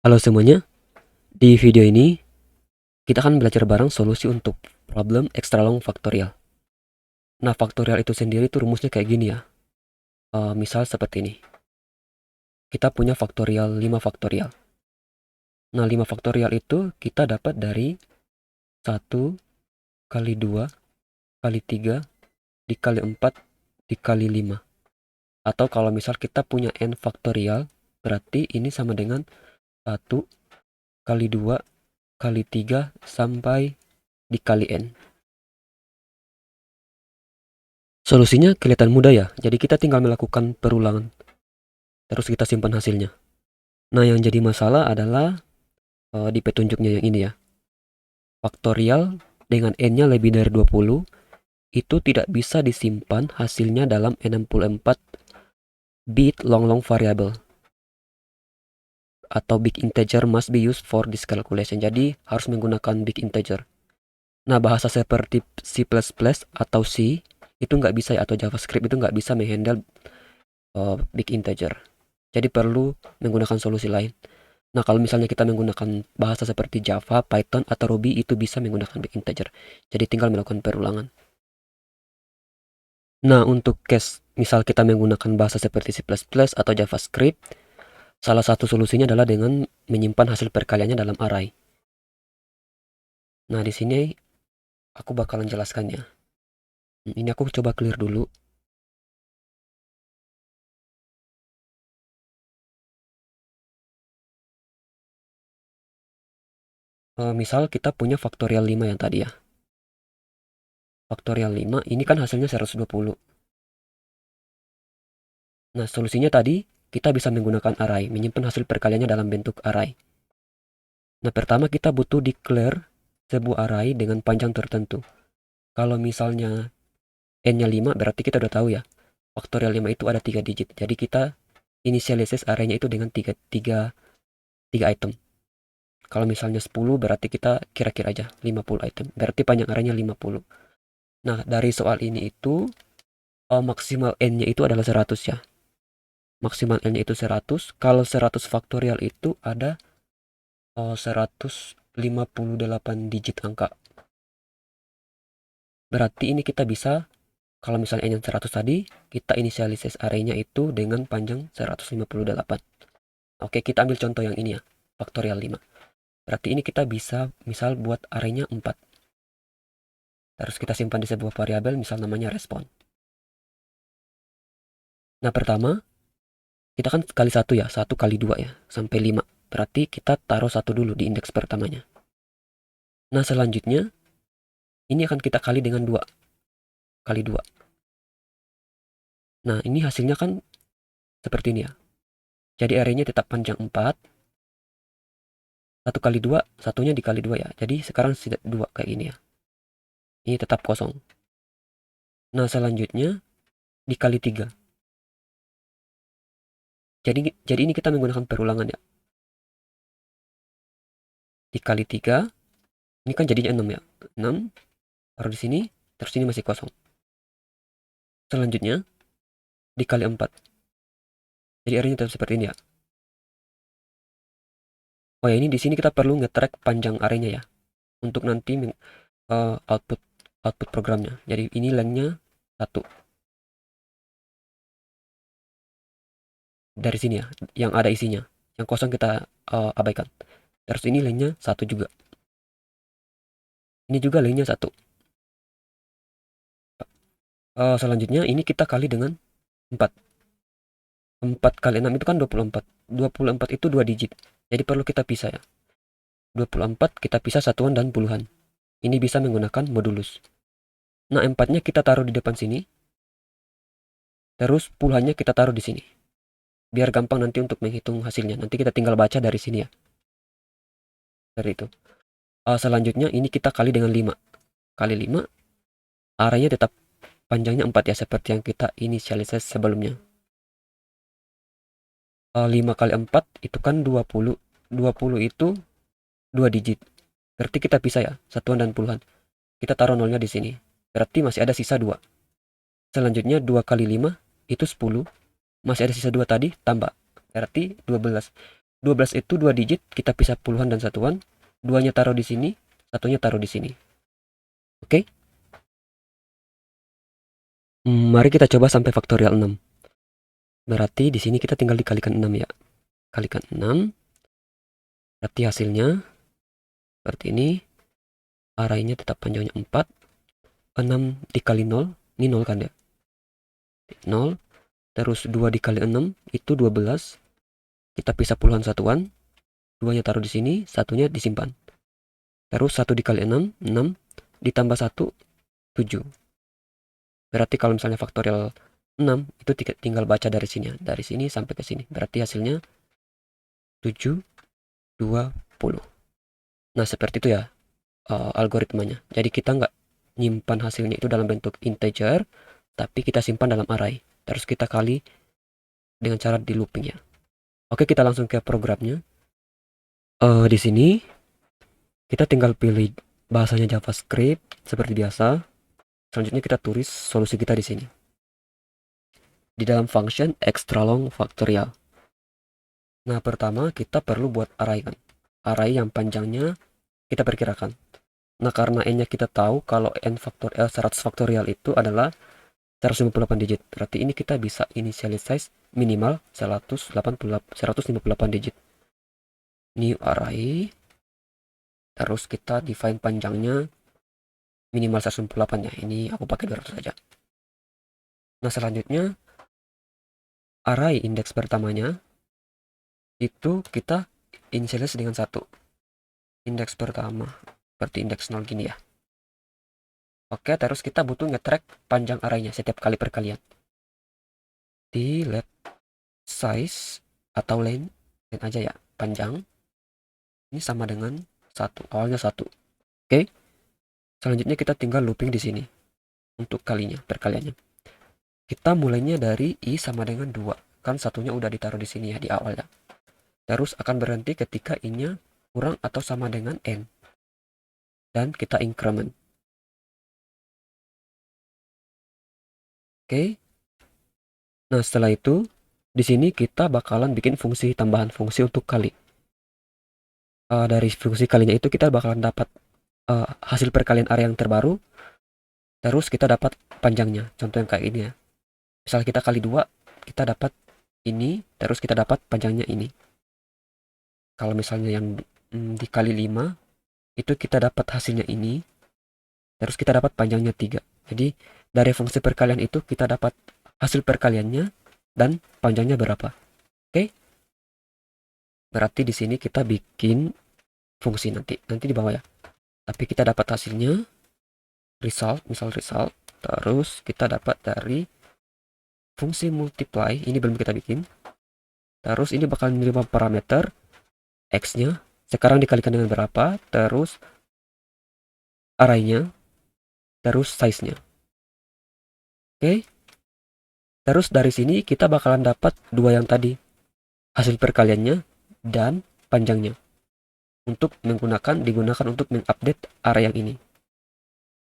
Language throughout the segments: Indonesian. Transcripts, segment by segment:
Halo semuanya, di video ini kita akan belajar bareng solusi untuk problem extra long faktorial. Nah, faktorial itu sendiri tuh rumusnya kayak gini ya. Misal seperti ini. Kita punya faktorial 5 faktorial. Nah, 5 faktorial itu kita dapat dari 1 kali 2 kali 3 dikali 4 dikali 5. Atau kalau misal kita punya n faktorial, berarti ini sama dengan 1 kali 2 kali 3 sampai dikali n. Solusinya kelihatan mudah ya, jadi kita tinggal melakukan perulangan, terus kita simpan hasilnya. Nah, yang jadi masalah adalah di petunjuknya yang ini ya. Faktorial dengan n-nya lebih dari 20, itu tidak bisa disimpan hasilnya dalam 64 bit long variable. Atau big integer must be used for this calculation. Jadi, harus menggunakan big integer. Nah, bahasa seperti C++ atau C, itu nggak bisa ya, atau JavaScript itu nggak bisa menghandle big integer. Jadi perlu menggunakan solusi lain. Nah, kalau misalnya kita menggunakan bahasa seperti Java, Python, atau Ruby, itu bisa menggunakan big integer. Jadi tinggal melakukan perulangan. Nah, untuk case misal kita menggunakan bahasa seperti C++ atau JavaScript, salah satu solusinya adalah dengan menyimpan hasil perkaliannya dalam array. Nah, di sini aku bakalan jelaskannya. Ini aku coba clear dulu. Misal kita punya faktorial 5 yang tadi ya. Faktorial 5, ini kan hasilnya 120. Nah, solusinya tadi, kita bisa menggunakan array, menyimpan hasil perkaliannya dalam bentuk array. Nah, pertama kita butuh declare sebuah array dengan panjang tertentu. Kalau misalnya n-nya 5, berarti kita udah tahu ya, faktorial 5 itu ada 3 digit. Jadi kita initialize array-nya itu dengan 3 item. Kalau misalnya 10, berarti kita kira-kira aja 50 item. Berarti panjang array-nya 50. Nah, dari soal ini itu, maksimal n-nya itu adalah 100 ya. Maksimal n-nya itu 100. Kalau 100 faktorial itu ada 158 digit angka. Berarti ini kita bisa, kalau misalnya n yang 100 tadi, kita inisialisis array-nya itu dengan panjang 158. Oke, kita ambil contoh yang ini ya, faktorial 5. Berarti ini kita bisa misal buat array-nya 4. Terus kita simpan di sebuah variabel, misal namanya respon. Nah, pertama, kita kan kali 1 ya, 1 kali 2 ya, sampai 5. Berarti kita taruh 1 dulu di indeks pertamanya. Nah, selanjutnya, ini akan kita kali dengan 2. Kali 2. Nah, ini hasilnya kan seperti ini ya. Jadi array-nya tetap panjang 4. 1 kali 2, satunya dikali 2 ya. Jadi sekarang 2 kayak gini ya. Ini tetap kosong. Nah, selanjutnya dikali 3. Jadi ini kita menggunakan perulangan ya. Dikali 3, ini kan jadinya 6 ya. 6, taruh di sini, terus ini masih kosong. Selanjutnya dikali 4. Jadi array-nya tetap seperti ini ya. Oh ya, ini di sini kita perlu nge-track panjang array-nya ya. Untuk nanti output programnya. Jadi ini length-nya 1. Dari sini ya, yang ada isinya. Yang kosong kita abaikan. Terus ini length-nya 1 juga. Ini juga length-nya 1. Selanjutnya ini kita kali dengan 4. 4 kali 6 itu kan 24. 24 itu 2 digit. Jadi perlu kita pisah ya. 24 kita pisah satuan dan puluhan. Ini bisa menggunakan modulus. Nah, 4-nya kita taruh di depan sini. Terus puluhannya kita taruh di sini. Biar gampang nanti untuk menghitung hasilnya. Nanti kita tinggal baca dari sini ya. Dari itu. Selanjutnya ini kita kali dengan 5. Kali 5. Arahnya tetap panjangnya 4 ya. Seperti yang kita inisialisasi sebelumnya. 5 kali 4 itu kan 20. 20 itu 2 digit. Berarti kita bisa ya, satuan dan puluhan. Kita taruh nolnya di sini. Berarti masih ada sisa 2. Selanjutnya 2 kali 5 itu 10. Masih ada sisa 2 tadi, tambah. Berarti 12. 12 itu 2 digit, kita pisah puluhan dan satuan. 2-nya taruh di sini, satunya taruh di sini. Oke? Mari kita coba sampai faktorial 6. Berarti di sini kita tinggal dikalikan 6 ya. Kalikan 6. Berarti hasilnya seperti ini. Arraynya tetap panjangnya 4. 6 dikali 0. Ini 0 kan ya? 0. Terus 2 dikali 6 itu 12. Kita pisah puluhan satuan. 2-nya taruh di sini, satunya disimpan. Terus 1 dikali 6, 6. Ditambah 1, 7. Berarti kalau misalnya faktorial 6, itu tinggal baca dari sini ya. Dari sini sampai ke sini. Berarti hasilnya 7, 20. Nah, seperti itu ya algoritmanya. Jadi kita nggak nyimpan hasilnya itu dalam bentuk integer, tapi kita simpan dalam array. Terus kita kali dengan cara di looping ya. Oke, kita langsung ke programnya. Di sini kita tinggal pilih bahasanya JavaScript seperti biasa. Selanjutnya kita tulis solusi kita di sini. Di dalam function extra long factorial. Nah, pertama kita perlu buat array kan. Array yang panjangnya kita perkirakan. Nah, karena n-nya kita tahu kalau n faktor L 100 faktorial itu adalah 158 digit. Berarti ini kita bisa initialize minimal 158 digit. New array. Terus kita define panjangnya minimal 158 ya. Ini aku pakai 200 saja. Nah, selanjutnya array indeks pertamanya itu kita initialize dengan 1. Indeks pertama seperti indeks 0 gini ya. Oke, terus kita butuh nge-track panjang arraynya setiap kali perkalian. Di let size atau length aja ya, panjang. Ini sama dengan 1, awalnya 1. Oke. Selanjutnya kita tinggal looping di sini untuk kalinya, perkaliannya. Kita mulainya dari i sama dengan 2. Kan satunya udah ditaruh di sini ya di awal ya. Terus akan berhenti ketika i-nya kurang atau sama dengan n. Dan kita increment. Oke. Nah, setelah itu di sini kita bakalan bikin fungsi tambahan fungsi untuk kali. Dari fungsi kalinya itu kita bakalan dapat hasil perkalian area yang terbaru. Terus kita dapat panjangnya. Contoh yang kayak ini ya. Misal kita kali 2, kita dapat ini, terus kita dapat panjangnya ini. Kalau misalnya yang dikali 5, itu kita dapat hasilnya ini, terus kita dapat panjangnya 3. Jadi dari fungsi perkalian itu kita dapat hasil perkaliannya dan panjangnya berapa. Oke? Berarti di sini kita bikin fungsi nanti di bawah ya. Tapi kita dapat hasilnya result, misal result, terus kita dapat dari fungsi multiply, ini belum kita bikin. Terus ini bakal menerima parameter x-nya, sekarang dikalikan dengan berapa, terus arraynya, terus size-nya. Oke. Terus dari sini kita bakalan dapat dua yang tadi, hasil perkaliannya dan panjangnya. Untuk digunakan untuk mengupdate array yang ini.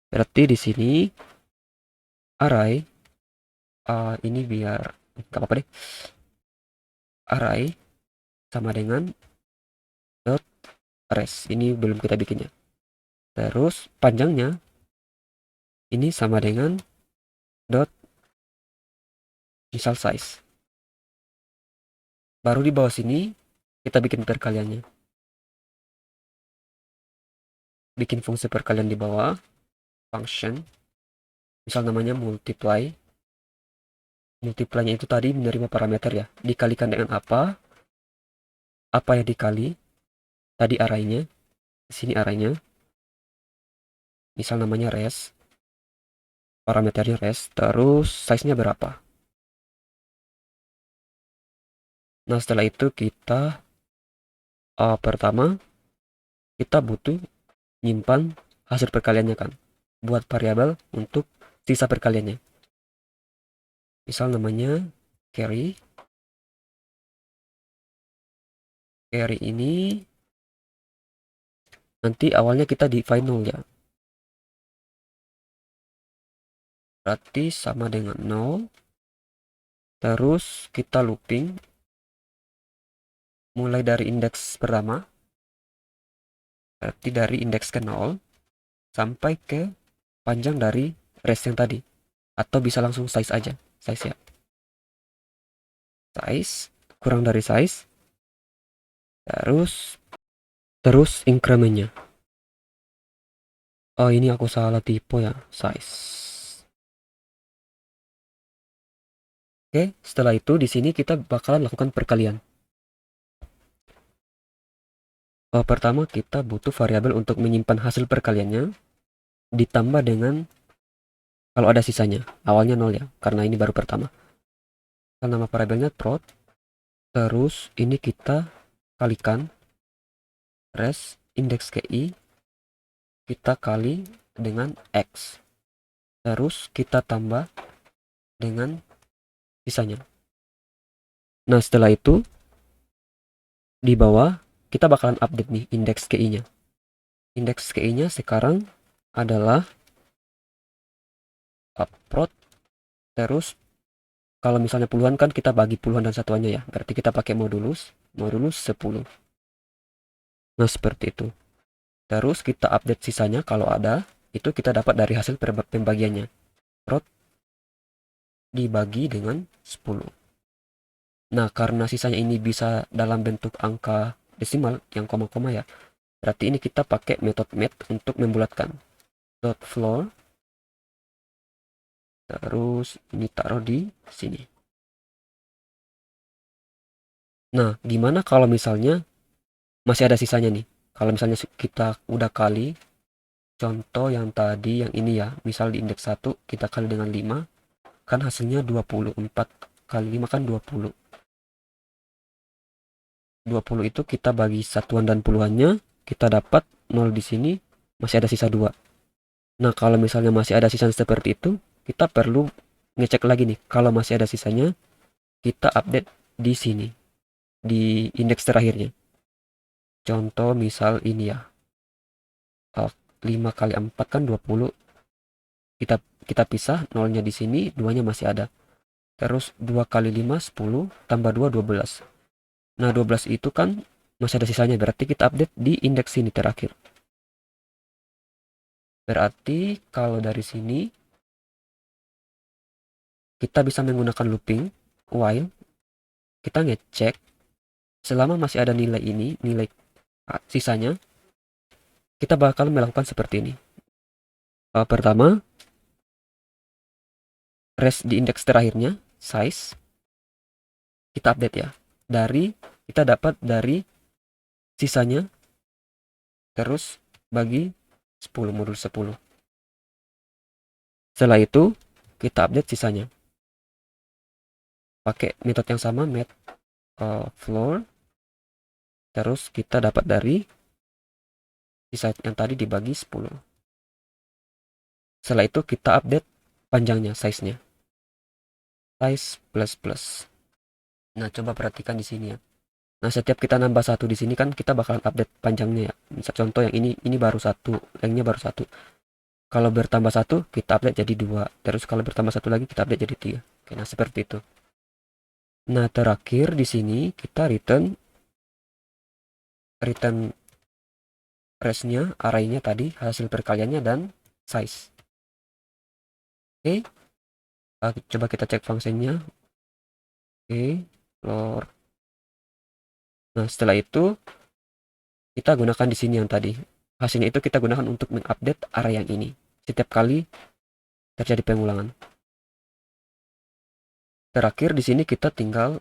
Berarti di sini array ini biar nggak apa-apa deh. Array sama dengan dot res. Ini belum kita bikinnya. Terus panjangnya ini sama dengan dot misal size. Baru di bawah sini kita bikin perkaliannya. Bikin fungsi perkalian di bawah function. Misal namanya multiply. Multiply-nya itu tadi menerima parameter ya. Dikalikan dengan apa? Apa yang dikali? Tadi arraynya. Di sini arraynya. Misal namanya res. Parameternya res. Terus size-nya berapa? Nah, setelah itu kita pertama kita butuh nyimpan hasil perkaliannya kan. Buat variabel untuk sisa perkaliannya. Misal namanya carry. Carry ini nanti awalnya kita define 0 ya. Berarti sama dengan 0. Terus kita looping mulai dari indeks pertama, berarti dari indeks ke 0 sampai ke panjang dari range yang tadi. Atau bisa langsung size aja, size ya. Size, kurang dari size, terus incrementnya. Oh, ini aku salah tipe ya, size. Oke, setelah itu di sini kita bakalan lakukan perkalian. Pertama kita butuh variabel untuk menyimpan hasil perkaliannya, ditambah dengan kalau ada sisanya. Awalnya 0 ya, karena ini baru pertama. Nama variabelnya prod, terus ini kita kalikan res indeks KI, kita kali dengan X. Terus kita tambah dengan sisanya. Nah, setelah itu di bawah kita bakalan update nih indeks KI-nya. Indeks KI-nya sekarang adalah prod, terus kalau misalnya puluhan kan kita bagi puluhan dan satuannya ya. Berarti kita pakai modulus 10. Nah, seperti itu. Terus kita update sisanya kalau ada, itu kita dapat dari hasil pembagiannya. Prod dibagi dengan 10. Nah, karena sisanya ini bisa dalam bentuk angka desimal yang koma-koma ya. Berarti ini kita pakai metode mat untuk membulatkan. Dot floor, terus ini taruh di sini. Nah, gimana kalau misalnya masih ada sisanya nih? Kalau misalnya kita udah kali, contoh yang tadi yang ini ya, misal di indeks 1 kita kali dengan 5, kan hasilnya 24 kali 5 kan 20. 20 itu kita bagi satuan dan puluhannya, kita dapat 0 di sini, masih ada sisa 2. Nah, kalau misalnya masih ada sisa seperti itu, kita perlu ngecek lagi nih. Kalau masih ada sisanya, kita update di sini, di indeks terakhirnya. Contoh misal ini ya, 5 kali 4 kan 20. Kita kita pisah, nolnya di sini, 2-nya masih ada. Terus 2 kali 5, 10, tambah 2, 12. Nah, 12 itu kan masih ada sisanya, berarti kita update di indeks sini terakhir. Berarti kalau dari sini, kita bisa menggunakan looping, while, kita ngecek, selama masih ada nilai ini, nilai sisanya, kita bakal melakukan seperti ini. Pertama, res di indeks terakhirnya, size, kita update ya. Kita dapat dari sisanya, terus bagi 10, modul 10. Setelah itu, kita update sisanya. Pakai metode yang sama, mat floor, terus kita dapat dari sisa yang tadi dibagi 10. Setelah itu kita update panjangnya, size-nya. Size plus plus. Nah, coba perhatikan di sini ya. Nah, setiap kita nambah satu di sini kan kita bakalan update panjangnya ya. Misal contoh yang ini baru satu, lengthnya baru satu. Kalau bertambah satu, kita update jadi 2. Terus kalau bertambah satu lagi, kita update jadi 3. Oke, nah seperti itu. Nah, terakhir di sini kita return res-nya, array-nya tadi, hasil perkaliannya dan size. Oke, coba kita cek fungsinya. Oke, floor. Nah, setelah itu kita gunakan di sini yang tadi. Hasilnya itu kita gunakan untuk mengupdate array yang ini. Setiap kali terjadi pengulangan. Terakhir di sini kita tinggal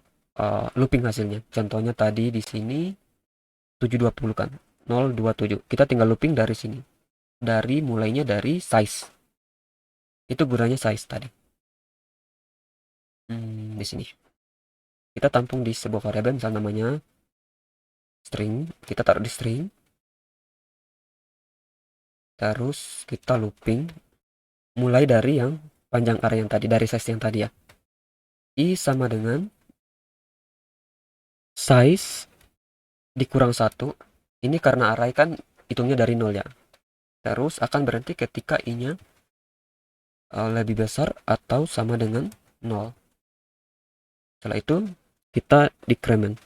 looping hasilnya. Contohnya tadi di sini 720 kan. 027. Kita tinggal looping dari sini. Mulainya dari size. Itu gunanya size tadi. Di sini. Kita tampung di sebuah variabel misal namanya string. Kita taruh di string. Terus kita looping mulai dari yang panjang array yang tadi, dari size yang tadi ya. I sama dengan size dikurang 1. Ini karena array kan hitungnya dari 0 ya. Terus akan berhenti ketika i-nya lebih besar atau sama dengan 0. Setelah itu kita decrement.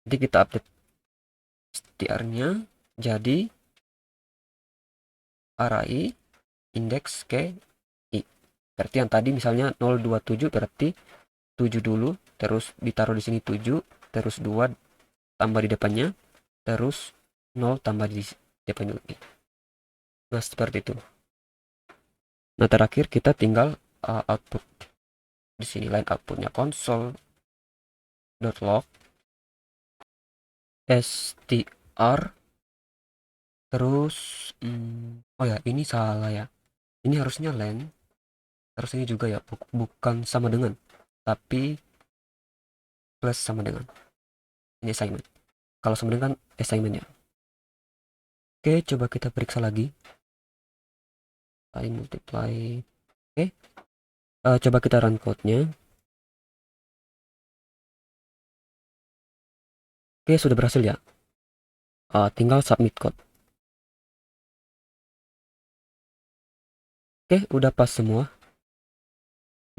Nanti kita update str-nya jadi array indeks ke i. Berarti yang tadi misalnya 027 berarti 7 dulu, terus ditaruh di sini 7, terus 2 tambah di depannya, terus 0 tambah di depannya lagi. Nah, seperti itu. Nah, terakhir kita tinggal output. Di sini line outputnya console.log str, terus oh ya, ini salah ya. Ini harusnya len, terus ini juga ya, bukan sama dengan, tapi plus sama dengan. Ini assignment. Kalau sama dengan kan assignmentnya. Oke, coba kita periksa lagi. Multiply. Oke, coba kita run code-nya. Oke, sudah berhasil ya. Tinggal submit code. Oke, udah pas semua.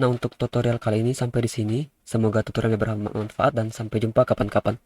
Nah, untuk tutorial kali ini sampai di sini. Semoga tutorialnya bermanfaat dan sampai jumpa kapan-kapan.